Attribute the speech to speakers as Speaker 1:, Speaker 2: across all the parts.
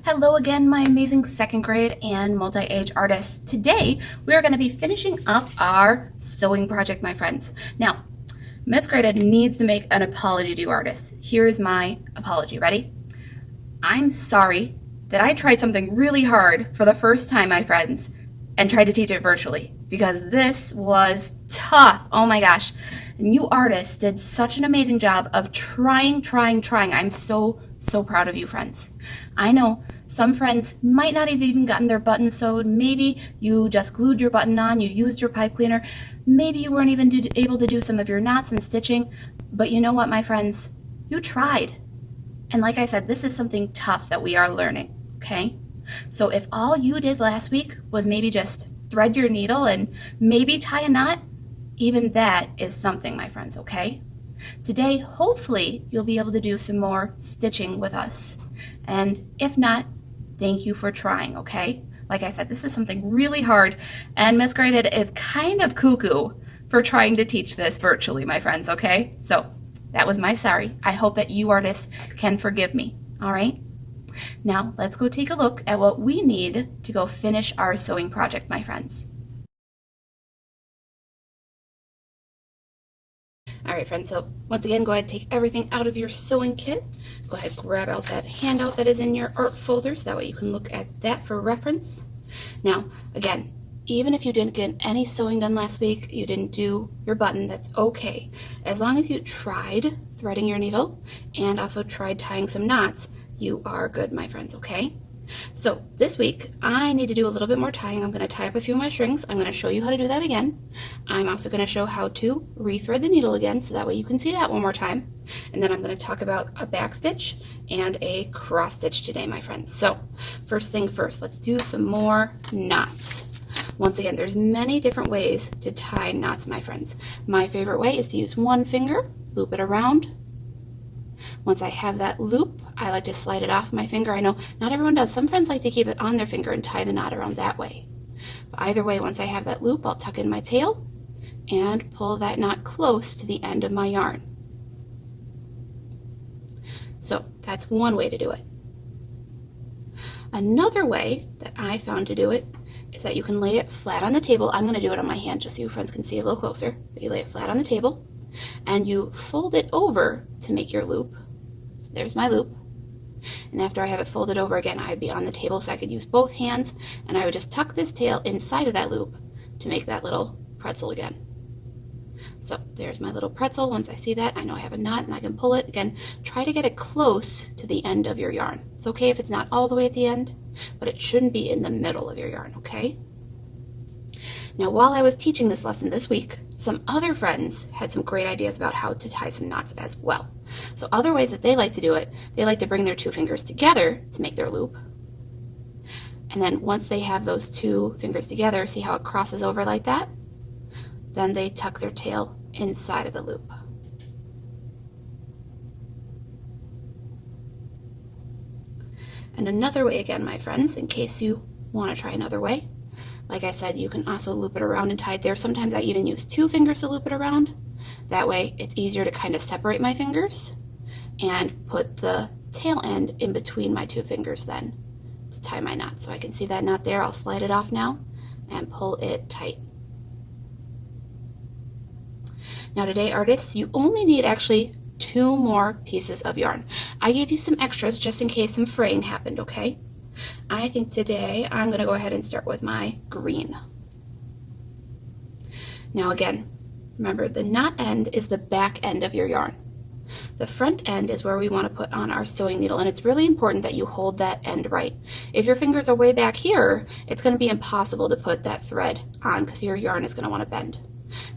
Speaker 1: Hello again, my amazing second grade and multi-age artists. Today, we are going to be finishing up our sewing project, my friends. Now, Miss Greta needs to make an apology to you artists. Here's my apology. Ready? I'm sorry that I tried something really hard for the first time, my friends, and tried to teach it virtually because this was tough. Oh my gosh. And you artists did such an amazing job of trying. I'm so proud of you, friends. I know some friends might not have even gotten their button sewed. Maybe you just glued your button on, you used your pipe cleaner. Maybe you weren't even able to do some of your knots and stitching. But you know what, my friends? You tried. And like I said, this is something tough that we are learning, okay? So if all you did last week was maybe just thread your needle and maybe tie a knot, even that is something, my friends, okay? Today, hopefully, you'll be able to do some more stitching with us. And if not, thank you for trying, okay? Like I said, this is something really hard, and Miss Graded is kind of cuckoo for trying to teach this virtually, my friends, okay? So that was my sorry. I hope that you artists can forgive me, all right? Now, let's go take a look at what we need to go finish our sewing project, my friends. All right, friends, so once again, go ahead and take everything out of your sewing kit. Go ahead and grab out that handout that is in your art folders. That way you can look at that for reference. Now, again, even if you didn't get any sewing done last week, you didn't do your button, that's okay. As long as you tried threading your needle and also tried tying some knots, you are good, my friends, okay? So this week, I need to do a little bit more tying. I'm going to tie up a few of my strings. I'm going to show you how to do that again. I'm also going to show how to rethread the needle again, so that way you can see that one more time. And then I'm going to talk about a back stitch and a cross stitch today, my friends. So first thing first, let's do some more knots. Once again, there's many different ways to tie knots, my friends. My favorite way is to use one finger, loop it around. Once I have that loop, I like to slide it off my finger. I know not everyone does. Some friends like to keep it on their finger and tie the knot around that way. But either way, once I have that loop, I'll tuck in my tail and pull that knot close to the end of my yarn. So that's one way to do it. Another way that I found to do it is that you can lay it flat on the table. I'm going to do it on my hand just so you friends can see a little closer. But you lay it flat on the table and you fold it over to make your loop. So there's my loop. And after I have it folded over again, I'd be on the table so I could use both hands, and I would just tuck this tail inside of that loop to make that little pretzel again. So there's my little pretzel. Once I see that, I know I have a knot and I can pull it. Again, try to get it close to the end of your yarn. It's okay if it's not all the way at the end, but it shouldn't be in the middle of your yarn, okay? Now, while I was teaching this lesson this week, some other friends had some great ideas about how to tie some knots as well. So other ways that they like to do it, they like to bring their two fingers together to make their loop. And then once they have those two fingers together, see how it crosses over like that? Then they tuck their tail inside of the loop. And another way again, my friends, in case you want to try another way, like I said, you can also loop it around and tie it there. Sometimes I even use two fingers to loop it around. That way it's easier to kind of separate my fingers and put the tail end in between my two fingers then to tie my knot. So I can see that knot there. I'll slide it off now and pull it tight. Now today, artists, you only need actually 2 more pieces of yarn. I gave you some extras just in case some fraying happened, okay? I think today I'm going to go ahead and start with my green. Now again, remember the knot end is the back end of your yarn. The front end is where we want to put on our sewing needle, and it's really important that you hold that end right. If your fingers are way back here, it's going to be impossible to put that thread on because your yarn is going to want to bend.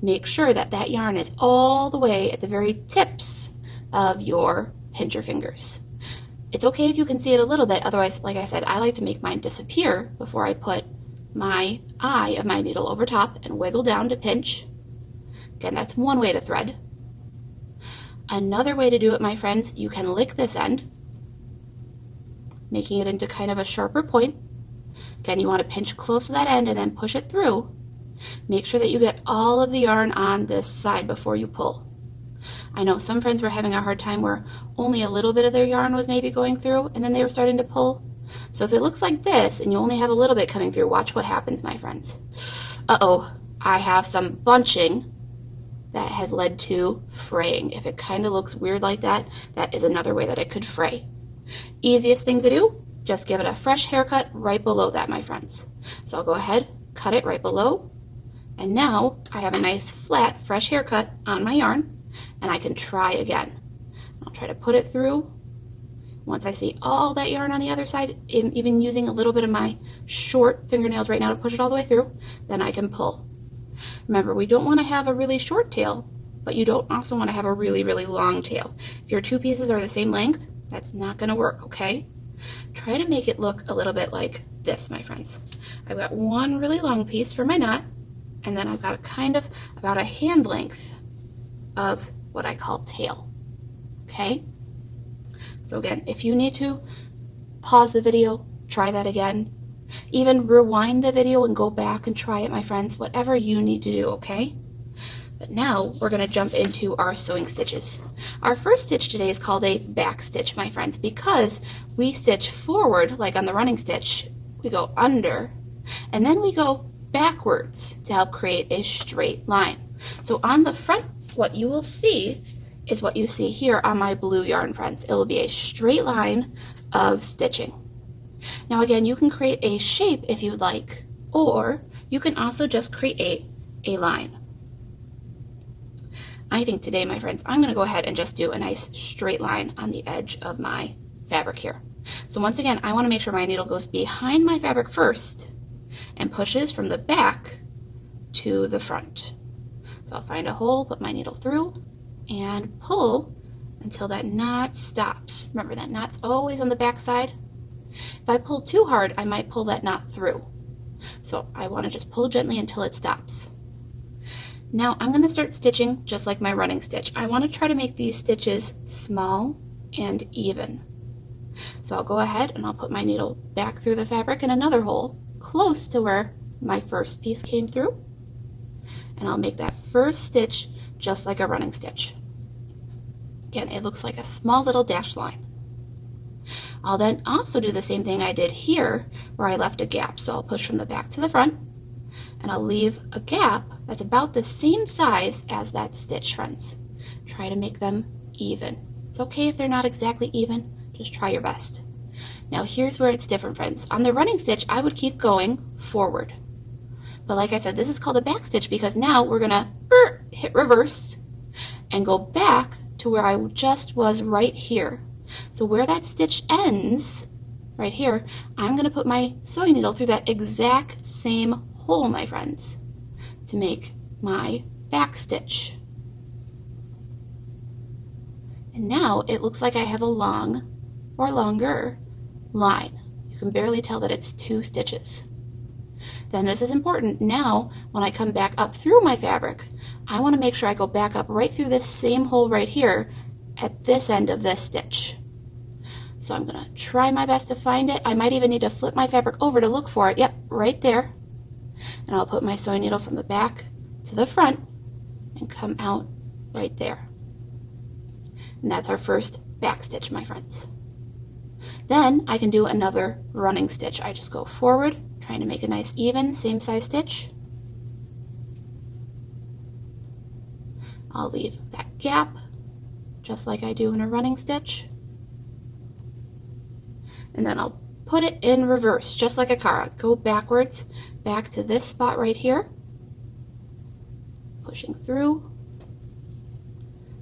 Speaker 1: Make sure that that yarn is all the way at the very tips of your pincher fingers. It's okay if you can see it a little bit, otherwise, like I said, I like to make mine disappear before I put my eye of my needle over top and wiggle down to pinch. Again, that's one way to thread. Another way to do it, my friends, you can lick this end, making it into kind of a sharper point. Again, you want to pinch close to that end and then push it through. Make sure that you get all of the yarn on this side before you pull. I know some friends were having a hard time where only a little bit of their yarn was maybe going through and then they were starting to pull. So if it looks like this and you only have a little bit coming through, watch what happens, my friends. Uh-oh, I have some bunching that has led to fraying. If it kind of looks weird like that, that is another way that it could fray. Easiest thing to do, just give it a fresh haircut right below that, my friends. So I'll go ahead, cut it right below, and now I have a nice flat, fresh haircut on my yarn, and I can try again. I'll try to put it through. Once I see all that yarn on the other side, even using a little bit of my short fingernails right now to push it all the way through, then I can pull. Remember, we don't want to have a really short tail, but you don't also want to have a really, really long tail. If your two pieces are the same length, that's not going to work, okay? Try to make it look a little bit like this, my friends. I've got one really long piece for my knot, and then I've got a kind of about a hand length of what I call tail, okay? So again, if you need to pause the video, try that again. Even rewind the video and go back and try it, my friends, whatever you need to do, okay? But now we're going to jump into our sewing stitches. Our first stitch today is called a back stitch, my friends, because we stitch forward, like on the running stitch, we go under, and then we go backwards to help create a straight line. So on the front, what you will see is what you see here on my blue yarn, friends. It will be a straight line of stitching. Now again, you can create a shape if you'd like, or you can also just create a line. I think today, my friends, I'm going to go ahead and just do a nice straight line on the edge of my fabric here. So once again, I want to make sure my needle goes behind my fabric first and pushes from the back to the front. So I'll find a hole, put my needle through, and pull until that knot stops. Remember, that knot's always on the back side. If I pull too hard, I might pull that knot through. So I want to just pull gently until it stops. Now I'm going to start stitching just like my running stitch. I want to try to make these stitches small and even. So I'll go ahead and I'll put my needle back through the fabric in another hole close to where my first piece came through. And I'll make that first stitch just like a running stitch. Again, it looks like a small little dashed line. I'll then also do the same thing I did here where I left a gap. So I'll push from the back to the front and I'll leave a gap that's about the same size as that stitch, friends. Try to make them even. It's okay if they're not exactly even, just try your best. Now here's where it's different, friends. On the running stitch, I would keep going forward. But like I said, this is called a back stitch because now we're gonna hit reverse and go back to where I just was right here. So where that stitch ends, right here, I'm gonna put my sewing needle through that exact same hole, my friends, to make my back stitch. And now it looks like I have a long or longer line. You can barely tell that it's 2 stitches. Then this is important. Now, when I come back up through my fabric, I want to make sure I go back up right through this same hole right here at this end of this stitch. So I'm going to try my best to find it. I might even need to flip my fabric over to look for it. Yep, right there. And I'll put my sewing needle from the back to the front and come out right there. And that's our first back stitch, my friends. Then I can do another running stitch. I just go forward, trying to make a nice even, same size stitch. I'll leave that gap, just like I do in a running stitch. And then I'll put it in reverse, just like a car. Go backwards, back to this spot right here, pushing through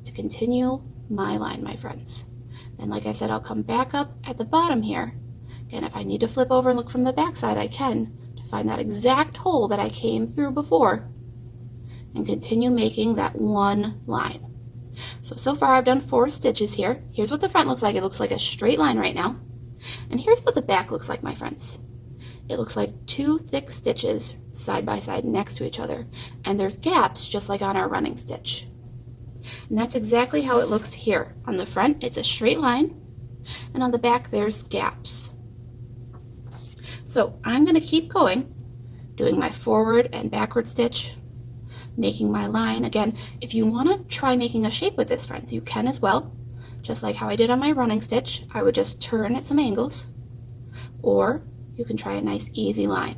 Speaker 1: to continue my line, my friends. Then, like I said, I'll come back up at the bottom here. Again, if I need to flip over and look from the back side, I can to find that exact hole that I came through before and continue making that one line. So far I've done 4 stitches here. Here's what the front looks like. It looks like a straight line right now. And here's what the back looks like, my friends. It looks like 2 thick stitches side by side next to each other. And there's gaps just like on our running stitch. And that's exactly how it looks here. On the front, it's a straight line. And on the back, there's gaps. So I'm going to keep going, doing my forward and backward stitch, making my line. Again, if you want to try making a shape with this, friends, you can as well. Just like how I did on my running stitch, I would just turn at some angles, or you can try a nice easy line.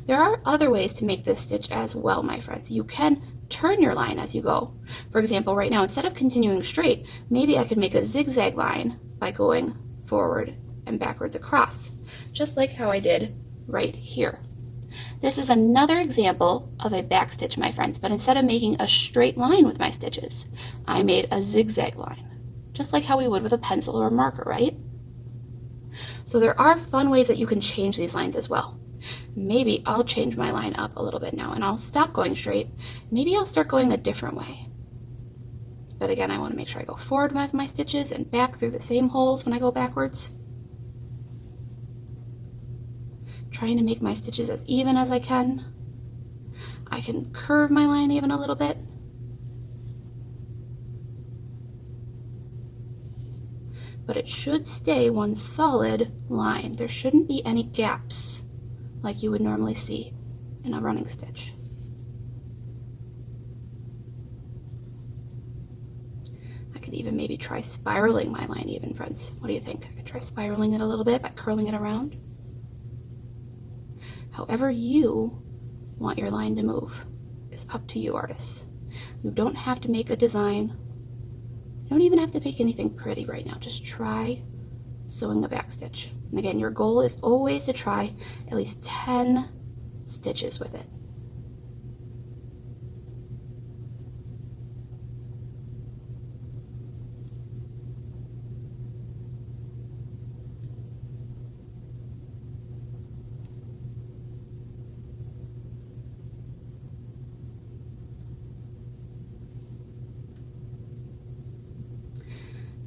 Speaker 1: There are other ways to make this stitch as well, my friends. You can turn your line as you go. For example, right now, instead of continuing straight, maybe I could make a zigzag line by going forward and backwards across, just like how I did right here. This is another example of a back stitch, my friends, but instead of making a straight line with my stitches, I made a zigzag line, just like how we would with a pencil or a marker, right? So there are fun ways that you can change these lines as well. Maybe I'll change my line up a little bit now and I'll stop going straight. Maybe I'll start going a different way. But again, I want to make sure I go forward with my stitches and back through the same holes when I go backwards. Trying to make my stitches as even as I can. I can curve my line even a little bit. But it should stay one solid line. There shouldn't be any gaps like you would normally see in a running stitch. I could even maybe try spiraling my line even, friends. What do you think? I could try spiraling it a little bit by curling it around. However you want your line to move is up to you, artists. You don't have to make a design. You don't even have to make anything pretty right now. Just try sewing a back stitch. And again, your goal is always to try at least 10 stitches with it.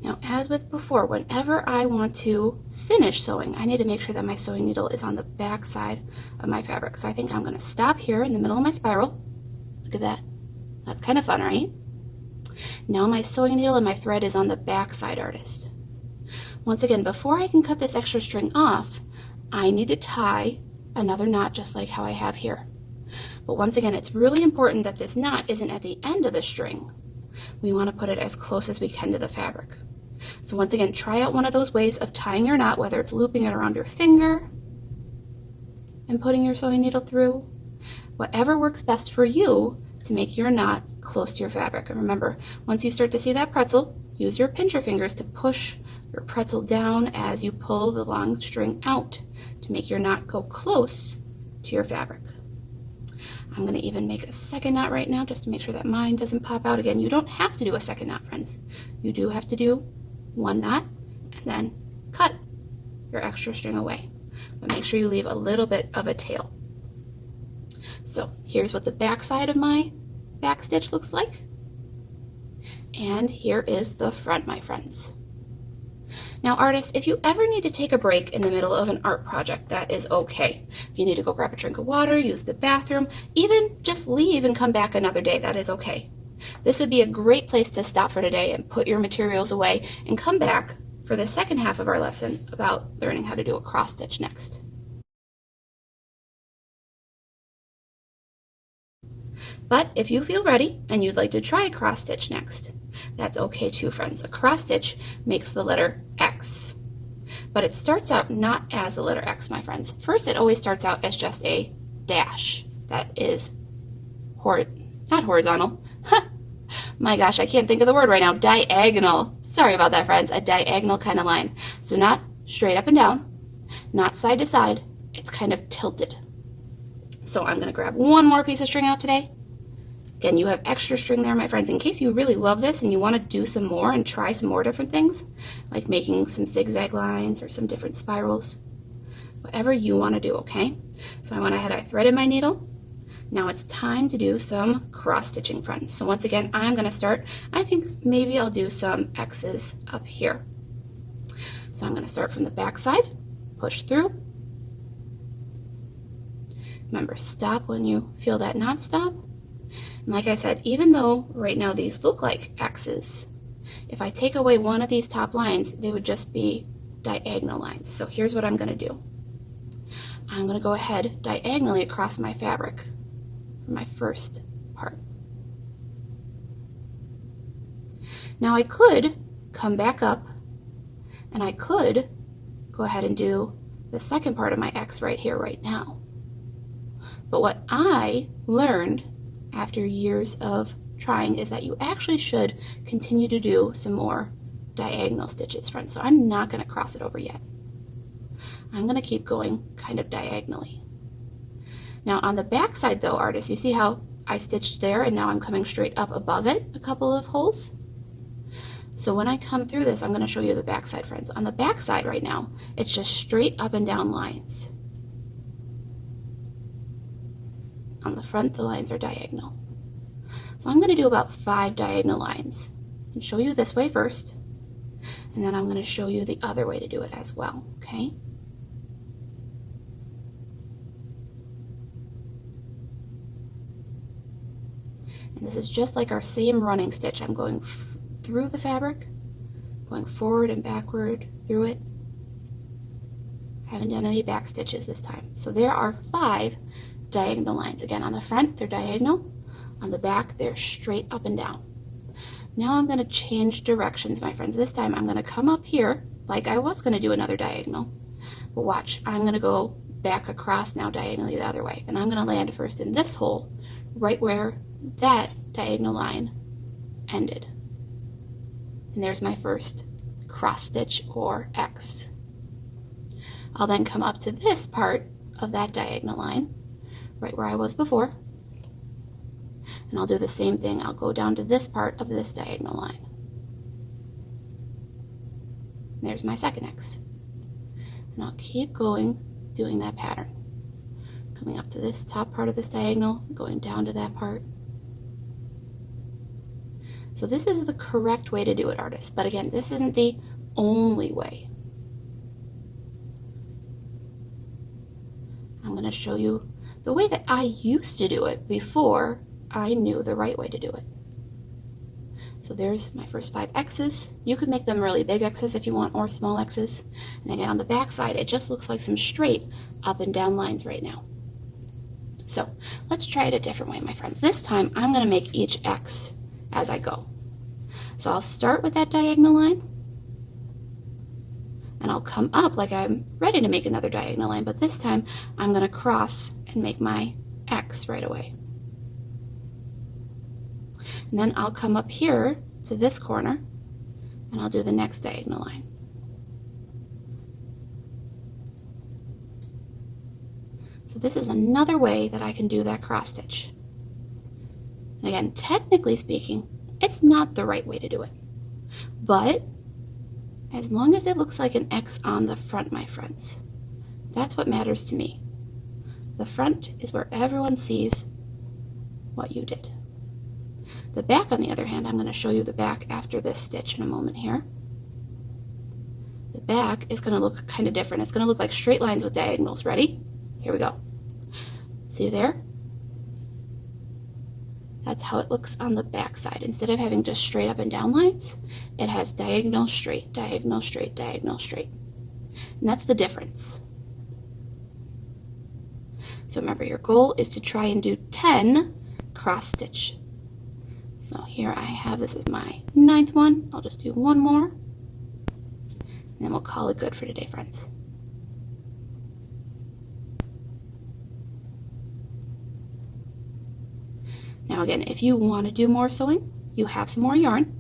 Speaker 1: Now, as with before, whenever I want to finish sewing, I need to make sure that my sewing needle is on the back side of my fabric. So I think I'm going to stop here in the middle of my spiral. Look at that. That's kind of fun, right? Now my sewing needle and my thread is on the back side, artist. Once again, before I can cut this extra string off, I need to tie another knot just like how I have here. But once again, it's really important that this knot isn't at the end of the string. We want to put it as close as we can to the fabric. So once again, try out one of those ways of tying your knot, whether it's looping it around your finger and putting your sewing needle through, whatever works best for you to make your knot close to your fabric. And remember, once you start to see that pretzel, use your pincher fingers to push your pretzel down as you pull the long string out to make your knot go close to your fabric. I'm going to even make a second knot right now just to make sure that mine doesn't pop out. Again, you don't have to do a second knot, friends. You do have to do one knot and then cut your extra string away. But make sure you leave a little bit of a tail. So here's what the back side of my back stitch looks like. And here is the front, my friends. Now, artists, if you ever need to take a break in the middle of an art project, that is okay. If you need to go grab a drink of water, use the bathroom, even just leave and come back another day, that is okay. This would be a great place to stop for today and put your materials away and come back for the second half of our lesson about learning how to do a cross stitch next. But if you feel ready and you'd like to try a cross stitch next, that's okay too, friends. A cross stitch makes the letter X, but it starts out not as the letter X, my friends. First, it always starts out as just a dash that is not horizontal. My gosh, I can't think of the word right now. Diagonal. Sorry about that, friends. A diagonal kind of line. So not straight up and down, not side to side. It's kind of tilted. So I'm going to grab one more piece of string out today. Again, you have extra string there, my friends, in case you really love this and you want to do some more and try some more different things, like making some zigzag lines or some different spirals. Whatever you want to do, okay? So I went ahead, I threaded my needle. Now it's time to do some cross stitching, friends. So once again, I'm going to start, I think maybe I'll do some X's up here. So I'm going to start from the back side, push through. Remember, stop when you feel that knot stop. And like I said, even though right now these look like X's, if I take away one of these top lines, they would just be diagonal lines. So here's what I'm going to do. I'm going to go ahead diagonally across my fabric for my first part. Now I could come back up and I could go ahead and do the second part of my X right here, right now. But what I learned after years of trying is that you actually should continue to do some more diagonal stitches, friends. So I'm not going to cross it over yet. I'm going to keep going kind of diagonally. Now on the back side though, artists, you see how I stitched there and now I'm coming straight up above it a couple of holes? So when I come through this, I'm going to show you the back side, friends. On the back side right now, it's just straight up and down lines. On the front, the lines are diagonal. So I'm going to do about 5 diagonal lines and show you this way first, and then I'm going to show you the other way to do it as well, okay? And this is just like our same running stitch. I'm going through the fabric, going forward and backward through it. I haven't done any back stitches this time. So there are 5 diagonal lines. Again, on the front, they're diagonal. On the back, they're straight up and down. Now I'm going to change directions, my friends. This time I'm going to come up here like I was going to do another diagonal. But watch, I'm going to go back across now diagonally the other way. And I'm going to land first in this hole right where that diagonal line ended. And there's my first cross stitch or X. I'll then come up to this part of that diagonal line, right where I was before, and I'll do the same thing. I'll go down to this part of this diagonal line. There's my second X. And I'll keep going, doing that pattern. Coming up to this top part of this diagonal, going down to that part. So this is the correct way to do it, artists. But again, this isn't the only way. I'm going to show you the way that I used to do it before I knew the right way to do it. So there's my first 5 X's. You could make them really big X's if you want, or small X's. And again, on the back side, it just looks like some straight up and down lines right now. So let's try it a different way, my friends. This time, I'm going to make each X as I go. So I'll start with that diagonal line, and I'll come up like I'm ready to make another diagonal line, but this time I'm going to cross and make my X right away. And then I'll come up here to this corner, and I'll do the next diagonal line. So this is another way that I can do that cross stitch. And again, technically speaking, it's not the right way to do it. But as long as it looks like an X on the front, my friends, that's what matters to me. The front is where everyone sees what you did. The back, on the other hand, I'm going to show you the back after this stitch in a moment here. The back is going to look kind of different. It's going to look like straight lines with diagonals. Ready? Here we go. See there? That's how it looks on the back side. Instead of having just straight up and down lines, it has diagonal, straight, diagonal, straight, diagonal, straight. And that's the difference. So remember, your goal is to try and do 10 cross stitch. So here I have, this is my 9th one. I'll just do one more, and then we'll call it good for today, friends. Now again, if you want to do more sewing, you have some more yarn.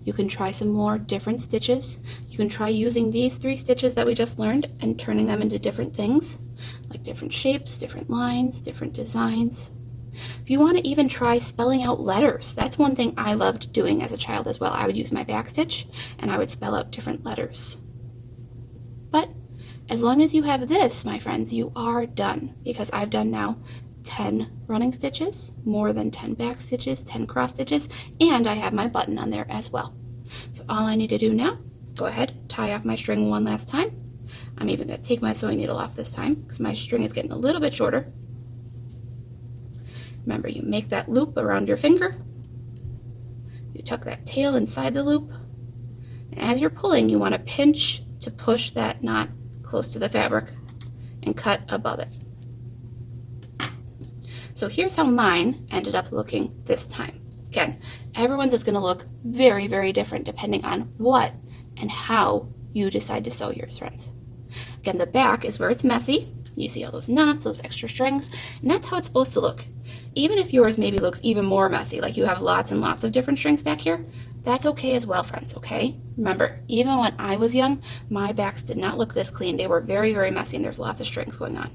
Speaker 1: You can try some more different stitches. You can try using these 3 stitches that we just learned and turning them into different things, like different shapes, different lines, different designs. If you want to even try spelling out letters, that's one thing I loved doing as a child as well. I would use my back stitch and I would spell out different letters. But as long as you have this, my friends, you are done, because I've done now 10 running stitches, more than 10 back stitches, 10 cross stitches, and I have my button on there as well. So all I need to do now is go ahead, tie off my string one last time. I'm even going to take my sewing needle off this time because my string is getting a little bit shorter. Remember, you make that loop around your finger. You tuck that tail inside the loop. And as you're pulling, you want to pinch to push that knot close to the fabric and cut above it. So here's how mine ended up looking this time. Again, everyone's is going to look very, very different depending on what and how you decide to sew yours, friends. Again, the back is where it's messy. You see all those knots, those extra strings, and that's how it's supposed to look. Even if yours maybe looks even more messy, like you have lots and lots of different strings back here, that's okay as well, friends, okay? Remember, even when I was young, my backs did not look this clean. They were very, very messy, and there's lots of strings going on.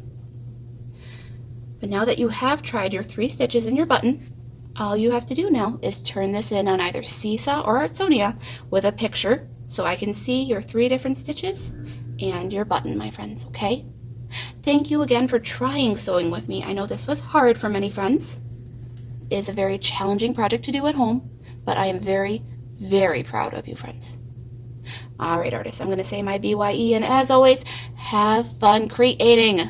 Speaker 1: But now that you have tried your 3 stitches in your button, all you have to do now is turn this in on either Seesaw or Artsonia with a picture so I can see your 3 different stitches and your button, my friends, okay? Thank you again for trying sewing with me. I know this was hard for many friends. It is a very challenging project to do at home, but I am very, very proud of you, friends. All right, artists, I'm going to say my BYE, and as always, have fun creating.